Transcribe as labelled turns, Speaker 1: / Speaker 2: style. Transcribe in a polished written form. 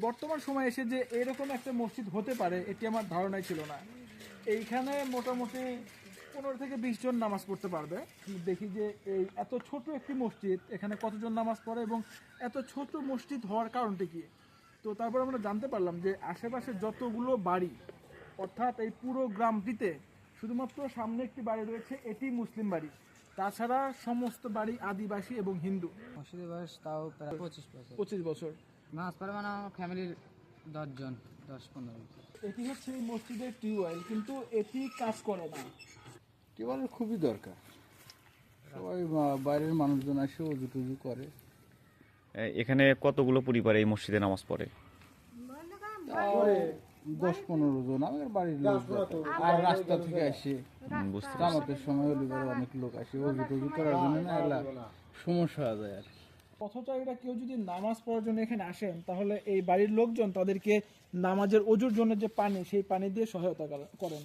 Speaker 1: বর্তমান সময়ে এসে যে এরকম একটা মসজিদ হতে পারে এটি আমার ধারণাই ছিল না। এইখানে মোটামুটি 15 থেকে 20 জন নামাজ পড়তে পারবে। দেখি যে এই এত ছোট একটি মসজিদ এখানে কতজন নামাজ পড়ে এবং এত ছোট মসজিদ হওয়ার কারণটা কি। তো তারপর আমরা জানতে পারলাম যে আশেপাশে যতগুলো বাড়ি, অর্থাৎ এই পুরো গ্রামটিতে শুধুমাত্র সামনে একটি বাড়ি রয়েছে, এটি মুসলিম বাড়ি। তাছাড়া সমস্ত বাড়ি আদিবাসী এবং হিন্দু।
Speaker 2: মসজিদের বয়স তাও প্রায় 25 বছর।
Speaker 1: 25 বছর।
Speaker 2: নামাজ পড়ে মানে আমার ফ্যামিলির 10 জন, 10-15 জন।
Speaker 1: এটি হচ্ছে এই মসজিদের টিউবওয়েল, কিন্তু এটি কাজ করে না।
Speaker 3: টিউবওয়েলের খুবই দরকার। সবাই বাইরের মানুষজন আসে অজু টুজু করে।
Speaker 4: এখানে কতগুলো পরিবার এই মসজিদে নামাজ পড়ে?
Speaker 3: তাও 10-15 জন আমাদের বাড়ির লোক যাতে। আর রাস্তা থেকে আসে
Speaker 4: বুঝতে
Speaker 3: জামাতের সময় হলে পরে অনেক লোক আসে অজু টুজু করার জন্য, না এলা সমস্যা হয়ে যায় আর কি।
Speaker 1: পথচারীরা কেউ যদি নামাজ পড়ার জন্য এখানে আসেন তাহলে এই বাড়ির লোকজন তাদেরকে নামাজের অজুর জন্য যে পানি, সেই পানি দিয়ে সহায়তা করেন।